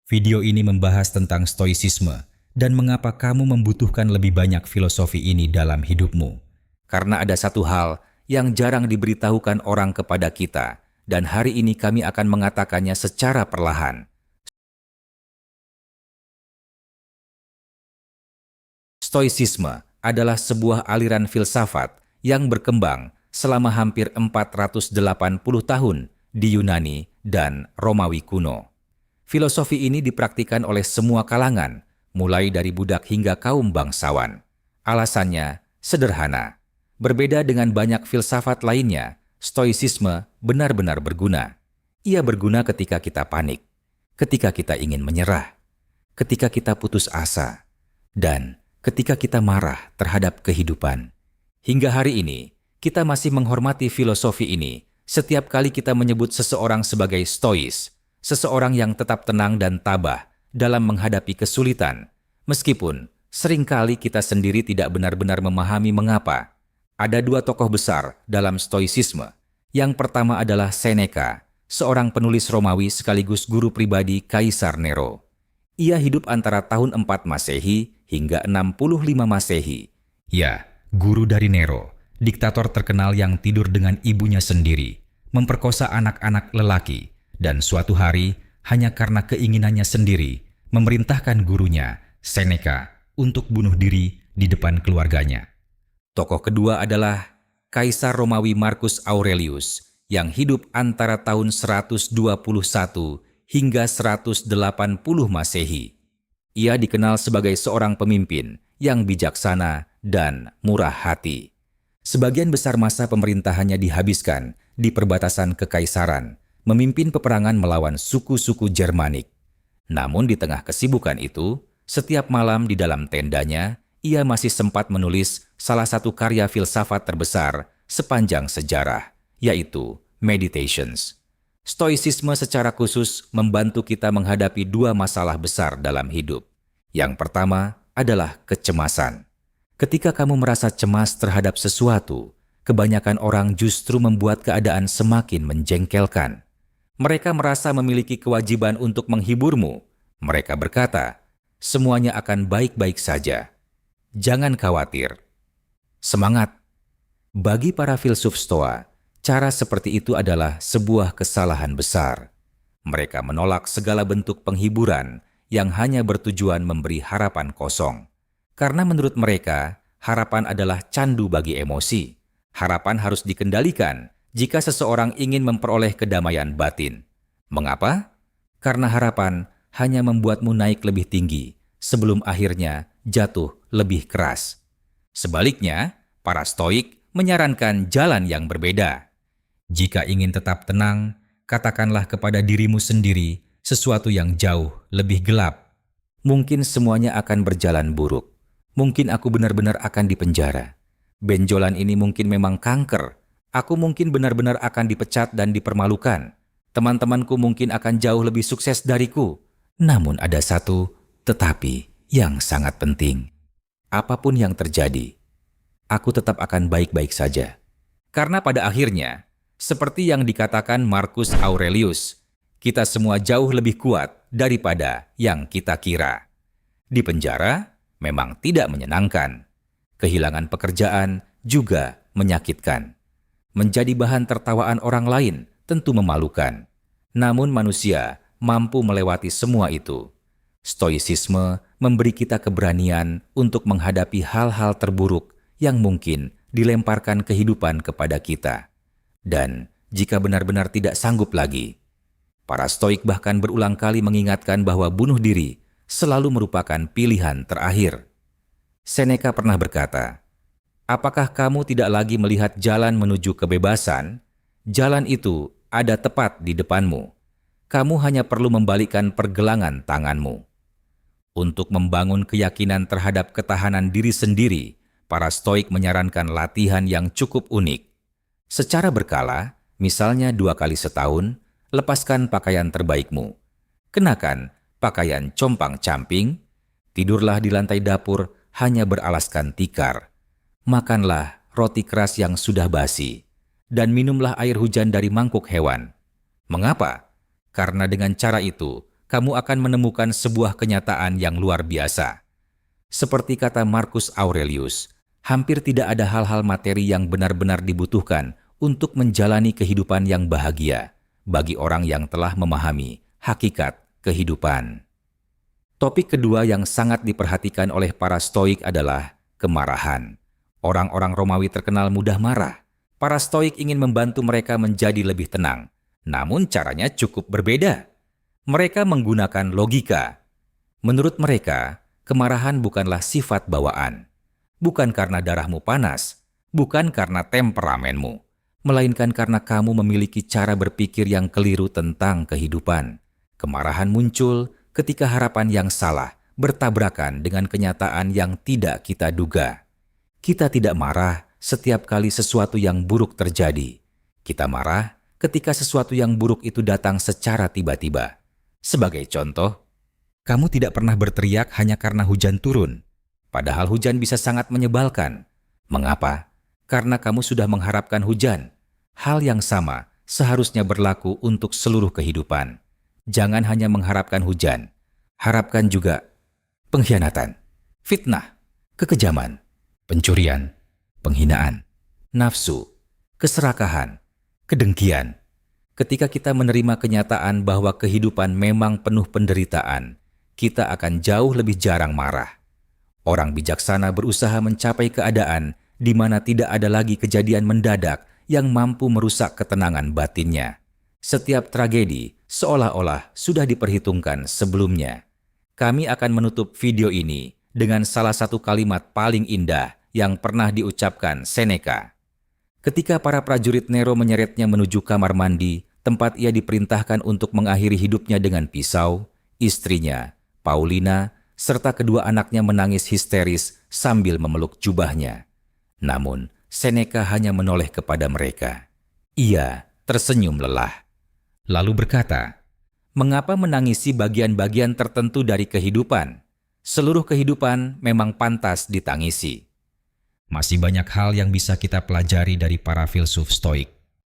Video ini membahas tentang stoicisme dan mengapa kamu membutuhkan lebih banyak filosofi ini dalam hidupmu. Karena ada satu hal yang jarang diberitahukan orang kepada kita, dan hari ini kami akan mengatakannya secara perlahan. Stoicisme adalah sebuah aliran filsafat yang berkembang selama hampir 480 tahun di Yunani dan Romawi kuno. Filosofi ini dipraktikkan oleh semua kalangan, mulai dari budak hingga kaum bangsawan. Alasannya sederhana. Berbeda dengan banyak filsafat lainnya, stoicisme benar-benar berguna. Ia berguna ketika kita panik, ketika kita ingin menyerah, ketika kita putus asa, dan ketika kita marah terhadap kehidupan. Hingga hari ini, kita masih menghormati filosofi ini setiap kali kita menyebut seseorang sebagai stois, seseorang yang tetap tenang dan tabah dalam menghadapi kesulitan, meskipun seringkali kita sendiri tidak benar-benar memahami mengapa. Ada dua tokoh besar dalam stoicisme. Yang pertama adalah Seneca, seorang penulis Romawi sekaligus guru pribadi Kaisar Nero. Ia hidup antara tahun 4 Masehi hingga 65 Masehi. Ya, guru dari Nero, diktator terkenal yang tidur dengan ibunya sendiri, memperkosa anak-anak lelaki, dan suatu hari, hanya karena keinginannya sendiri, memerintahkan gurunya, Seneca, untuk bunuh diri di depan keluarganya. Tokoh kedua adalah Kaisar Romawi Marcus Aurelius, yang hidup antara tahun 121 hingga 180 Masehi. Ia dikenal sebagai seorang pemimpin yang bijaksana dan murah hati. Sebagian besar masa pemerintahannya dihabiskan di perbatasan kekaisaran, memimpin peperangan melawan suku-suku Jermanik. Namun di tengah kesibukan itu, setiap malam di dalam tendanya, ia masih sempat menulis salah satu karya filsafat terbesar sepanjang sejarah, yaitu Meditations. Stoicisme secara khusus membantu kita menghadapi dua masalah besar dalam hidup. Yang pertama adalah kecemasan. Ketika kamu merasa cemas terhadap sesuatu, kebanyakan orang justru membuat keadaan semakin menjengkelkan. Mereka merasa memiliki kewajiban untuk menghiburmu. Mereka berkata, semuanya akan baik-baik saja. Jangan khawatir. Semangat. Bagi para filsuf Stoa, cara seperti itu adalah sebuah kesalahan besar. Mereka menolak segala bentuk penghiburan yang hanya bertujuan memberi harapan kosong. Karena menurut mereka, harapan adalah candu bagi emosi. Harapan harus dikendalikan jika seseorang ingin memperoleh kedamaian batin. Mengapa? Karena harapan hanya membuatmu naik lebih tinggi sebelum akhirnya jatuh lebih keras. Sebaliknya, para stoik menyarankan jalan yang berbeda. Jika ingin tetap tenang, katakanlah kepada dirimu sendiri sesuatu yang jauh lebih gelap. Mungkin semuanya akan berjalan buruk. Mungkin aku benar-benar akan dipenjara. Benjolan ini mungkin memang kanker. Aku mungkin benar-benar akan dipecat dan dipermalukan. Teman-temanku mungkin akan jauh lebih sukses dariku. Namun ada satu tetapi yang sangat penting. Apapun yang terjadi, aku tetap akan baik-baik saja. Karena pada akhirnya, seperti yang dikatakan Marcus Aurelius, kita semua jauh lebih kuat daripada yang kita kira. Di penjara memang tidak menyenangkan. Kehilangan pekerjaan juga menyakitkan. Menjadi bahan tertawaan orang lain tentu memalukan. Namun manusia mampu melewati semua itu. Stoicisme memberi kita keberanian untuk menghadapi hal-hal terburuk yang mungkin dilemparkan kehidupan kepada kita. Dan jika benar-benar tidak sanggup lagi, para stoik bahkan berulang kali mengingatkan bahwa bunuh diri selalu merupakan pilihan terakhir. Seneca pernah berkata, apakah kamu tidak lagi melihat jalan menuju kebebasan? Jalan itu ada tepat di depanmu. Kamu hanya perlu membalikkan pergelangan tanganmu. Untuk membangun keyakinan terhadap ketahanan diri sendiri, para stoik menyarankan latihan yang cukup unik. Secara berkala, misalnya 2 kali setahun, lepaskan pakaian terbaikmu. Kenakan pakaian compang-camping, tidurlah di lantai dapur hanya beralaskan tikar. Makanlah roti keras yang sudah basi, dan minumlah air hujan dari mangkuk hewan. Mengapa? Karena dengan cara itu, kamu akan menemukan sebuah kenyataan yang luar biasa. Seperti kata Marcus Aurelius, hampir tidak ada hal-hal materi yang benar-benar dibutuhkan untuk menjalani kehidupan yang bahagia bagi orang yang telah memahami hakikat kehidupan. Topik kedua yang sangat diperhatikan oleh para Stoik adalah kemarahan. Orang-orang Romawi terkenal mudah marah. Para Stoik ingin membantu mereka menjadi lebih tenang, namun caranya cukup berbeda. Mereka menggunakan logika. Menurut mereka, kemarahan bukanlah sifat bawaan. Bukan karena darahmu panas, bukan karena temperamenmu, melainkan karena kamu memiliki cara berpikir yang keliru tentang kehidupan. Kemarahan muncul ketika harapan yang salah bertabrakan dengan kenyataan yang tidak kita duga. Kita tidak marah setiap kali sesuatu yang buruk terjadi. Kita marah ketika sesuatu yang buruk itu datang secara tiba-tiba. Sebagai contoh, kamu tidak pernah berteriak hanya karena hujan turun, padahal hujan bisa sangat menyebalkan. Mengapa? Karena kamu sudah mengharapkan hujan. Hal yang sama seharusnya berlaku untuk seluruh kehidupan. Jangan hanya mengharapkan hujan, harapkan juga pengkhianatan, fitnah, kekejaman, pencurian, penghinaan, nafsu, keserakahan, kedengkian. Ketika kita menerima kenyataan bahwa kehidupan memang penuh penderitaan, kita akan jauh lebih jarang marah. Orang bijaksana berusaha mencapai keadaan di mana tidak ada lagi kejadian mendadak yang mampu merusak ketenangan batinnya. Setiap tragedi seolah-olah sudah diperhitungkan sebelumnya. Kami akan menutup video ini dengan salah satu kalimat paling indah yang pernah diucapkan Seneca. Ketika para prajurit Nero menyeretnya menuju kamar mandi, tempat ia diperintahkan untuk mengakhiri hidupnya dengan pisau, istrinya, Paulina, serta kedua anaknya menangis histeris sambil memeluk jubahnya. Namun, Seneca hanya menoleh kepada mereka. Ia tersenyum lelah, lalu berkata, "Mengapa menangisi bagian-bagian tertentu dari kehidupan? Seluruh kehidupan memang pantas ditangisi." Masih banyak hal yang bisa kita pelajari dari para filsuf Stoik.